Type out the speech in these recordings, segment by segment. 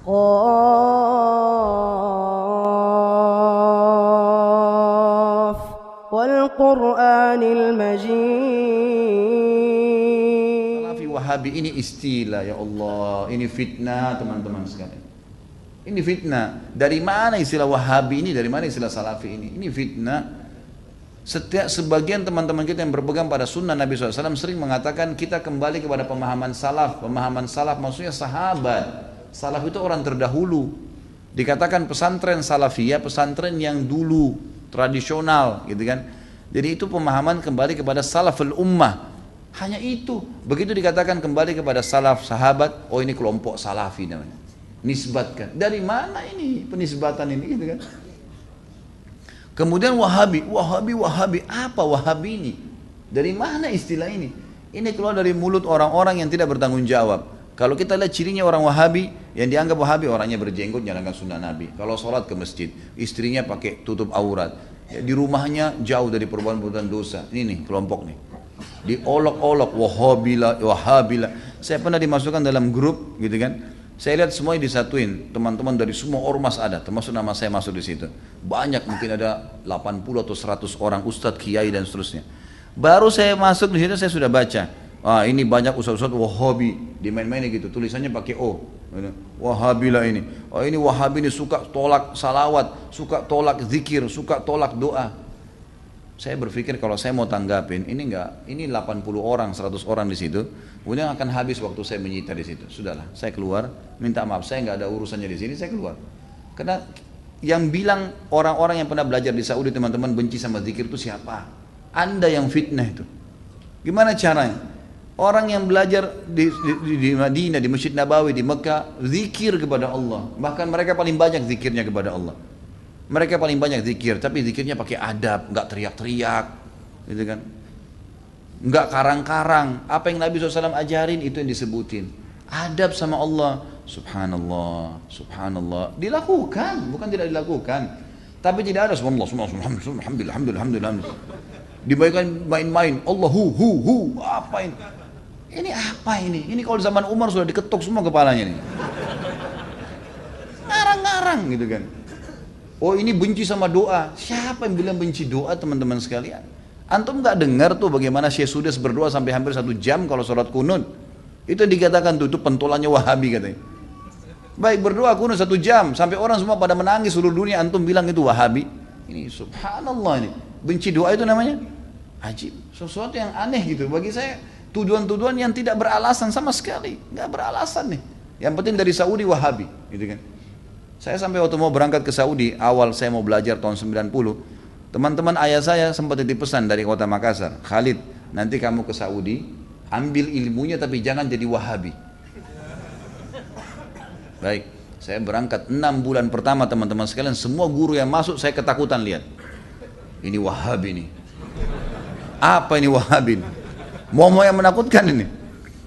قاف والقرآن المجيد. Salafi Wahabi ini istilah, ya Allah, ini fitnah teman-teman sekalian. Ini fitnah. Dari mana istilah Wahabi ini? Dari mana istilah Salafi ini? Ini fitnah. Sebagian teman-teman kita yang berpegang pada sunnah Nabi SAW sering mengatakan kita kembali kepada pemahaman salaf. Pemahaman salaf maksudnya sahabat. Salaf itu orang terdahulu. Dikatakan pesantren salafiyah, pesantren yang dulu, tradisional gitu kan. Jadi itu pemahaman kembali kepada salaful ummah. Hanya itu. Begitu dikatakan kembali kepada salaf sahabat, oh ini kelompok salafi namanya. Nisbatkan. Dari mana ini penisbatan ini gitu kan? Kemudian Wahabi, apa Wahabi ini? Dari mana istilah ini? Ini keluar dari mulut orang-orang yang tidak bertanggung jawab. Kalau kita lihat cirinya orang Wahabi, yang dianggap Wahabi orangnya berjenggot, jalankan sunnah Nabi. Kalau sholat ke masjid, istrinya pakai tutup aurat. Ya, di rumahnya jauh dari perbuatan dosa. Ini nih kelompok nih. Diolok-olok, Wahabila. Saya pernah dimasukkan dalam grup, gitu kan? Saya lihat semuanya disatuin, teman-teman dari semua ormas ada, termasuk nama saya masuk di situ. Banyak, mungkin ada 80 atau 100 orang ustadz, kiai dan seterusnya. Baru saya masuk di situ saya sudah baca. Ah, ini banyak ustadz-ustadz Wahabi, dimain-mainin gitu, tulisannya pakai O. Wahabilah ini. Oh, ini Wahabi ini suka tolak salawat, suka tolak zikir, suka tolak doa. Saya berpikir kalau saya mau tanggapin, ini 80 orang, 100 orang di situ, kemudian akan habis waktu saya menyita di situ. Sudahlah, saya keluar, minta maaf, saya nggak ada urusannya di sini, saya keluar. Karena yang bilang orang-orang yang pernah belajar di Saudi teman-teman benci sama zikir itu siapa? Anda yang fitnah itu. Gimana caranya? Orang yang belajar di Madinah, di Masjid Nabawi, di Mekah, zikir kepada Allah. Bahkan mereka paling banyak zikirnya kepada Allah. Mereka paling banyak zikir, tapi zikirnya pakai adab, nggak teriak-teriak, gitu kan? Nggak karang-karang. Apa yang Nabi SAW ajarin itu yang disebutin. Adab sama Allah, subhanallah, subhanallah. Dilakukan, bukan tidak dilakukan. Tapi tidak ada subhanallah, alhamdulillah. Dibayangkan main-main, Allahu, apa ini? Ini apa ini? Ini kalau zaman Umar sudah diketuk semua kepalanya nih. Ngarang-ngarang gitu kan. Oh ini benci sama doa. Siapa yang bilang benci doa teman-teman sekalian? Antum nggak dengar tuh bagaimana Syekh Sudes berdoa sampai hampir 1 jam kalau sholat kunut. Itu yang dikatakan tuh, itu pentolannya Wahabi katanya. Baik berdoa kunut 1 jam sampai orang semua pada menangis seluruh dunia, antum bilang itu Wahabi. Ini subhanallah ini. Benci doa itu namanya ajib. Sesuatu yang aneh gitu. Bagi saya tuduhan-tuduhan yang tidak beralasan sama sekali. Nggak beralasan nih. Yang penting dari Saudi Wahabi gitu kan. Saya sampai waktu mau berangkat ke Saudi, awal saya mau belajar tahun 90, teman-teman ayah saya sempat titip pesan dari kota Makassar, Khalid, nanti kamu ke Saudi, ambil ilmunya tapi jangan jadi Wahabi. Baik, saya berangkat 6 bulan pertama teman-teman sekalian, semua guru yang masuk saya ketakutan lihat. Ini Wahabi nih. Apa ini Wahabi nih? Mau yang menakutkan ini.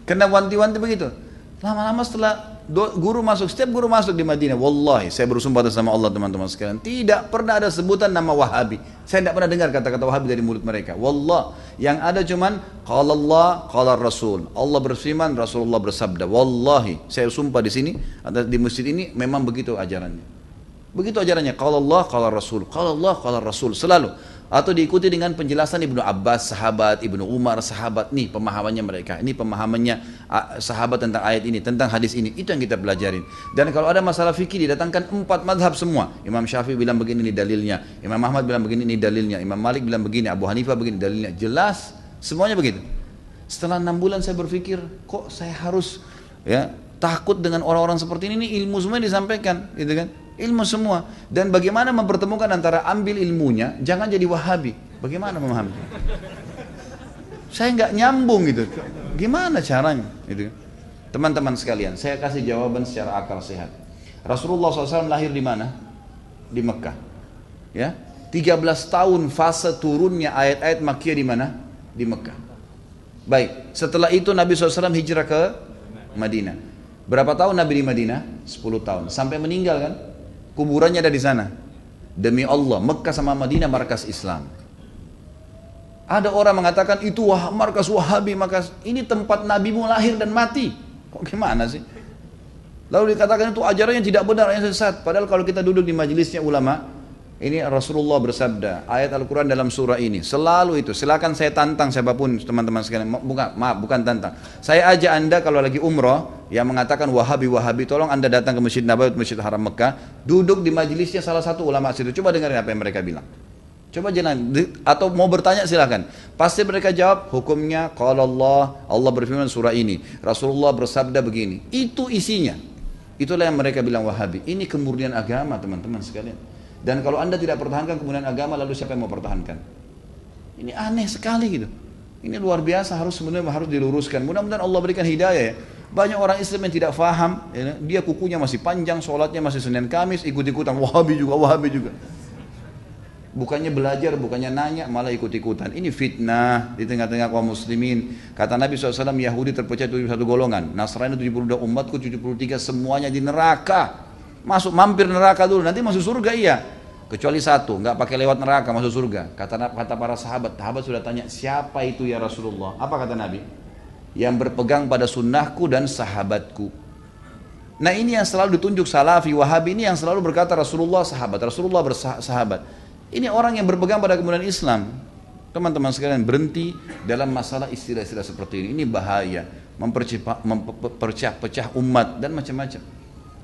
Kena wanti-wanti begitu. Lama-lama setelah setiap guru masuk di Madinah, wallahi saya bersumpah atas nama Allah teman-teman sekalian, tidak pernah ada sebutan nama Wahabi. Saya tidak pernah dengar kata-kata Wahabi dari mulut mereka. Wallah, yang ada cuman qala Allah, qala Rasul. Allah berfirman, Rasulullah bersabda. Wallahi, saya sumpah di sini di masjid ini memang begitu ajarannya. Begitu ajarannya, qala Allah, qala Rasul. Qala Allah, qala Rasul selalu. Atau diikuti dengan penjelasan Ibnu Abbas, sahabat, Ibnu Umar, sahabat. Nih pemahamannya mereka. Ini pemahamannya sahabat tentang ayat ini, tentang hadis ini. Itu yang kita pelajarin. Dan kalau ada masalah fikih didatangkan 4 madhab semua. Imam Syafi'i bilang begini ini dalilnya. Imam Ahmad bilang begini ini dalilnya. Imam Malik bilang begini. Abu Hanifah begini dalilnya. Jelas. Semuanya begitu. Setelah 6 bulan saya berpikir, kok saya harus takut dengan orang-orang seperti ini ilmu semua disampaikan, gitu kan? Ilmu semua. Dan bagaimana mempertemukan antara ambil ilmunya, jangan jadi Wahabi. Bagaimana memahami? Saya nggak nyambung gitu. Gimana caranya? Gitu. Teman-teman sekalian, saya kasih jawaban secara akal sehat. Rasulullah SAW lahir di mana? Di Mekah. Ya, 13 tahun fase turunnya ayat-ayat Makkiyah di mana? Di Mekah. Baik, setelah itu Nabi SAW hijrah ke Madinah. Berapa tahun Nabi di Madinah? 10 tahun. Sampai meninggal kan? Kuburannya ada di sana. Demi Allah, Mekah sama Madinah markas Islam. Ada orang mengatakan itu markas Wahabi, markas ini tempat Nabimu lahir dan mati. Kok gimana sih? Lalu dikatakan itu ajarannya tidak benar, yang sesat. Padahal kalau kita duduk di majelisnya ulama, ini Rasulullah bersabda, ayat Al-Quran dalam surah ini, selalu itu. Silakan saya tantang siapapun teman-teman sekalian, bukan tantang. Saya ajak anda kalau lagi umrah, yang mengatakan Wahabi, tolong anda datang ke Masjid Nabawi, Masjid Haram Mekah, duduk di majelisnya salah satu ulama situ. Coba dengarin apa yang mereka bilang. Coba jangan, atau mau bertanya silakan. Pasti mereka jawab, hukumnya kalau Allah berfirman surah ini, Rasulullah bersabda begini. Itu isinya. Itulah yang mereka bilang Wahabi. Ini kemurnian agama teman-teman sekalian. Dan kalau anda tidak pertahankan kemurnian agama, lalu siapa yang mau pertahankan? Ini aneh sekali gitu. Ini luar biasa, sebenarnya harus diluruskan. Mudah-mudahan Allah berikan hidayah ya. Banyak orang Islam yang tidak faham, ya, dia kukunya masih panjang, sholatnya masih Senin Kamis, ikut-ikutan Wahabi juga. Bukannya belajar, bukannya nanya, malah ikut-ikutan. Ini fitnah di tengah-tengah kaum muslimin. Kata Nabi SAW, Yahudi terpecah 71 golongan. Nasrani 72, umatku 73, semuanya di neraka. Mampir neraka dulu, nanti masuk surga iya. Kecuali satu, nggak pakai lewat neraka masuk surga. Kata para sahabat sudah tanya, siapa itu ya Rasulullah? Apa kata Nabi? Yang berpegang pada sunnahku dan sahabatku. Nah ini yang selalu ditunjuk Salafi, Wahabi ini yang selalu berkata Rasulullah bersahabat. Ini orang yang berpegang pada kemuliaan Islam. Teman-teman sekalian, berhenti dalam masalah istilah-istilah seperti ini. Ini bahaya, memperpecah umat dan macam-macam.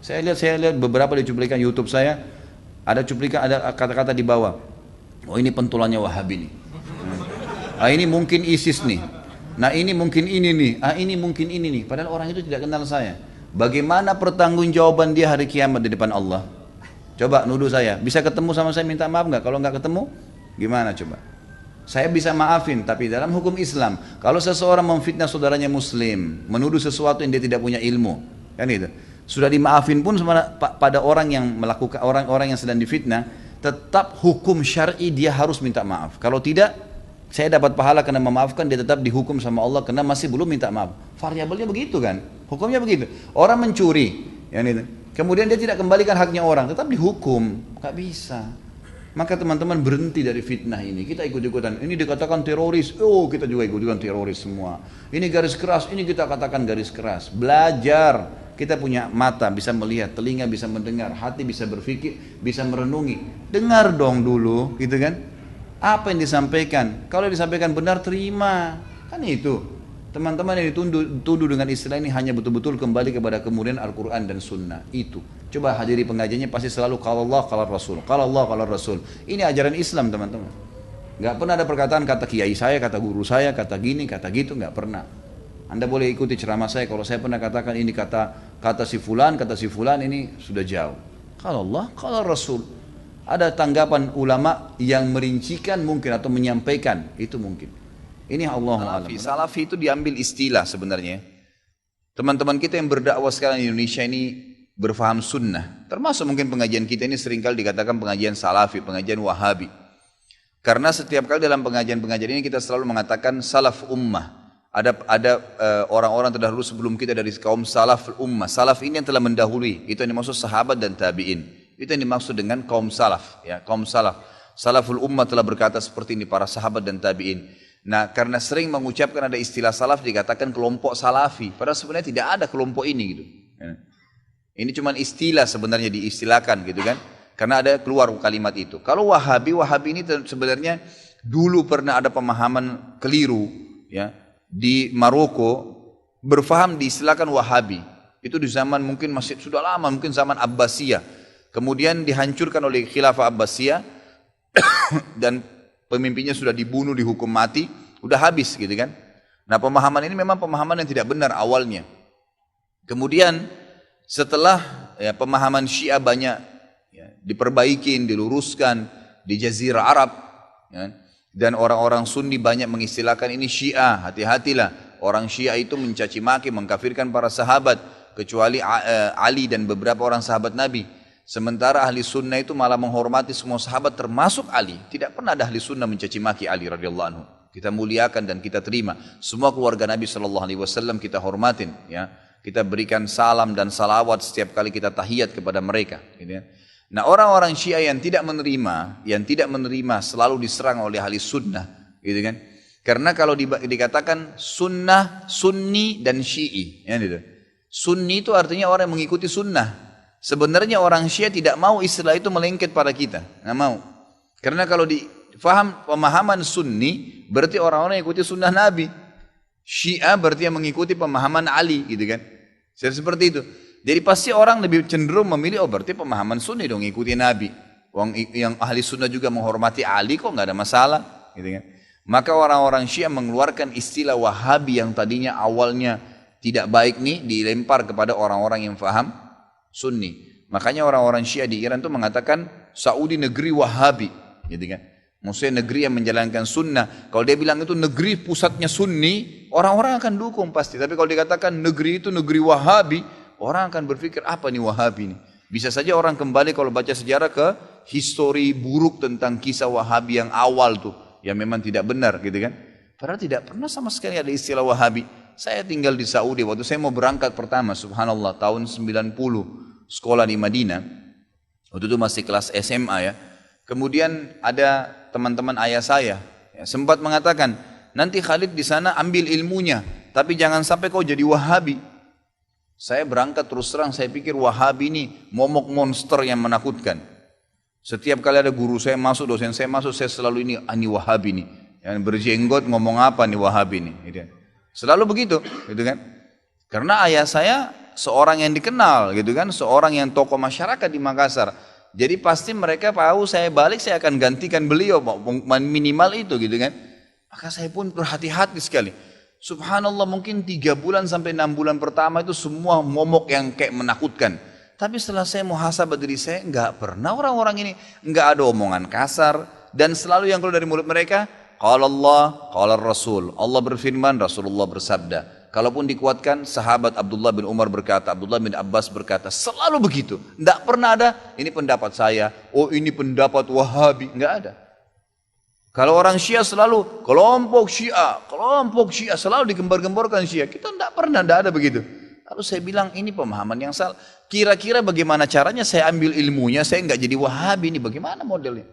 Saya lihat beberapa di cuplikan YouTube saya, ada kata-kata di bawah. Oh ini pentulannya Wahabi nih. Ini mungkin ISIS nih. Nah ini mungkin ini nih. Ini mungkin ini nih. Padahal orang itu tidak kenal saya. Bagaimana pertanggungjawaban dia hari kiamat di depan Allah? Coba nuduh saya, bisa ketemu sama saya minta maaf nggak? Kalau nggak ketemu, gimana coba? Saya bisa maafin, tapi dalam hukum Islam, kalau seseorang memfitnah saudaranya Muslim, menuduh sesuatu yang dia tidak punya ilmu, kan itu, sudah dimaafin pun pada orang yang melakukan orang-orang yang sedang difitnah, tetap hukum syar'i dia harus minta maaf. Kalau tidak, saya dapat pahala karena memaafkan, dia tetap dihukum sama Allah karena masih belum minta maaf. Variabelnya begitu kan? Hukumnya begitu. Orang mencuri, yang itu. Kemudian dia tidak kembalikan haknya orang, tetap dihukum, nggak bisa. Maka teman-teman berhenti dari fitnah ini. Kita ikut-ikutan. Ini dikatakan teroris, kita juga ikut-ikutan teroris semua. Ini garis keras, ini kita katakan garis keras. Belajar. Kita punya mata bisa melihat, telinga bisa mendengar, hati bisa berpikir, bisa merenungi. Dengar dong dulu, gitu kan? Apa yang disampaikan? Kalau disampaikan benar, terima. Kan itu. Teman-teman yang dituduh dengan istilah ini hanya betul-betul kembali kepada kemudian Al-Quran dan Sunnah. Itu. Coba hadiri pengajiannya pasti selalu kalau Allah, kalau Rasul. Kalau Allah, kalau Rasul. Ini ajaran Islam teman-teman. Gak pernah ada perkataan kata kiai saya, kata guru saya, kata gini, kata gitu. Gak pernah. Anda boleh ikuti ceramah saya. Kalau saya pernah katakan ini kata si fulan ini sudah jauh. Kalau Allah, kalau Rasul. Ada tanggapan ulama yang merincikan mungkin atau menyampaikan. Itu mungkin. Ini Allah Alam. Salafi itu diambil istilah sebenarnya. Teman-teman kita yang berdakwah sekarang di Indonesia ini berfaham sunnah. Termasuk mungkin pengajian kita ini seringkali dikatakan pengajian salafi, pengajian wahabi. Karena setiap kali dalam pengajian-pengajian ini kita selalu mengatakan salaf ummah. Ada orang-orang terdahulu sebelum kita dari kaum salaf ummah. Salaf ini yang telah mendahului. Itu yang dimaksud sahabat dan tabi'in. Itu yang dimaksud dengan kaum salaf. Ya, kaum salaf. Salaful ummah telah berkata seperti ini para sahabat dan tabi'in. Nah, karena sering mengucapkan ada istilah salaf dikatakan kelompok salafi. Padahal sebenarnya tidak ada kelompok ini gitu. Ini cuma istilah sebenarnya diistilahkan gitu kan. Karena ada keluar kalimat itu. Kalau Wahabi ini sebenarnya dulu pernah ada pemahaman keliru ya di Maroko berfaham diistilahkan Wahabi. Itu di zaman mungkin masih sudah lama, mungkin zaman Abbasiyah. Kemudian dihancurkan oleh Khilafah Abbasiyah dan pemimpinnya sudah dibunuh, dihukum mati, udah habis gitu kan. Nah pemahaman ini memang pemahaman yang tidak benar awalnya. Kemudian setelah ya, pemahaman Syiah banyak ya, diperbaikin, diluruskan di Jazirah Arab ya, dan orang-orang Sunni banyak mengistilahkan ini Syiah, hati-hatilah. Orang Syiah itu mencaci maki, mengkafirkan para sahabat, kecuali Ali dan beberapa orang sahabat Nabi. Sementara ahli sunnah itu malah menghormati semua sahabat termasuk Ali. Tidak pernah ada ahli sunnah mencaci maki Ali radhiyallahu anhu. Kita muliakan dan kita terima. Semua keluarga Nabi SAW kita hormatin. Ya. Kita berikan salam dan salawat setiap kali kita tahiyat kepada mereka. Gitu ya. Nah orang-orang Syiah yang tidak menerima selalu diserang oleh ahli sunnah. Gitu kan. Karena kalau dikatakan sunnah, sunni dan syi'i. Ya, gitu. Sunni itu artinya orang yang mengikuti sunnah. Sebenarnya orang Syiah tidak mau istilah itu melengket pada kita, nggak mau. Karena kalau difaham pemahaman Sunni berarti orang-orang yang ikuti sunnah Nabi. Syiah berarti yang mengikuti pemahaman Ali, gitu kan? Seperti itu. Jadi pasti orang lebih cenderung memilih, oh berarti pemahaman Sunni dong, ikuti Nabi. Yang ahli sunnah juga menghormati Ali, kok nggak ada masalah, gitu kan? Maka orang-orang Syiah mengeluarkan istilah Wahabi yang tadinya awalnya tidak baik nih, dilempar kepada orang-orang yang faham Sunni. Makanya orang-orang Syiah di Iran itu mengatakan Saudi negeri Wahabi, gitu kan? Maksudnya negeri yang menjalankan sunnah. Kalau dia bilang itu negeri pusatnya Sunni, orang-orang akan dukung pasti. Tapi kalau dikatakan negeri itu negeri Wahabi, orang akan berpikir apa nih Wahabi ini? Bisa saja orang kembali kalau baca sejarah ke histori buruk tentang kisah Wahabi yang awal tuh, yang memang tidak benar, gitu kan? Padahal tidak pernah sama sekali ada istilah Wahabi. Saya tinggal di Saudi, waktu saya mau berangkat pertama, subhanallah, tahun 90, sekolah di Madinah. Waktu itu masih kelas SMA ya. Kemudian ada teman-teman ayah saya, ya, sempat mengatakan, nanti Khalid di sana ambil ilmunya, tapi jangan sampai kau jadi Wahabi. Saya berangkat terus terang, saya pikir Wahabi ini momok monster yang menakutkan. Setiap kali ada guru saya masuk, dosen saya masuk, saya selalu ini Wahabi nih. Yang berjenggot ngomong apa nih Wahabi nih. Gitu. Selalu begitu, gitu kan? Karena ayah saya seorang yang dikenal, gitu kan? Seorang yang tokoh masyarakat di Makassar. Jadi pasti mereka tahu saya balik, saya akan gantikan beliau, minimal itu, gitu kan? Maka saya pun berhati-hati sekali. Subhanallah, mungkin 3 bulan sampai 6 bulan pertama itu semua momok yang kayak menakutkan. Tapi setelah saya muhasabah diri saya, enggak pernah orang-orang ini, enggak ada omongan kasar. Dan selalu yang keluar dari mulut mereka, qala Allah, qala Rasul. Allah berfirman, Rasulullah bersabda. Kalaupun dikuatkan, sahabat Abdullah bin Umar berkata, Abdullah bin Abbas berkata, selalu begitu. Enggak pernah ada, ini pendapat saya, oh ini pendapat Wahabi, enggak ada. Kalau orang Syiah selalu, kelompok Syiah, selalu digembar-gemborkan Syiah. Kita enggak pernah, enggak ada begitu. Lalu saya bilang, ini pemahaman yang salah. Kira-kira bagaimana caranya saya ambil ilmunya, saya enggak jadi Wahabi, ini bagaimana modelnya?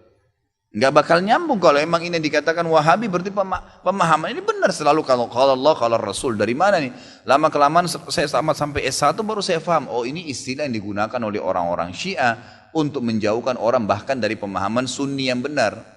Enggak bakal nyambung kalau emang ini dikatakan Wahabi, berarti pemahaman ini benar selalu kalau Allah, kalau Rasul. Dari mana nih? Lama kelamaan saya sampai S1 baru saya paham, oh ini istilah yang digunakan oleh orang-orang Syiah untuk menjauhkan orang bahkan dari pemahaman Sunni yang benar.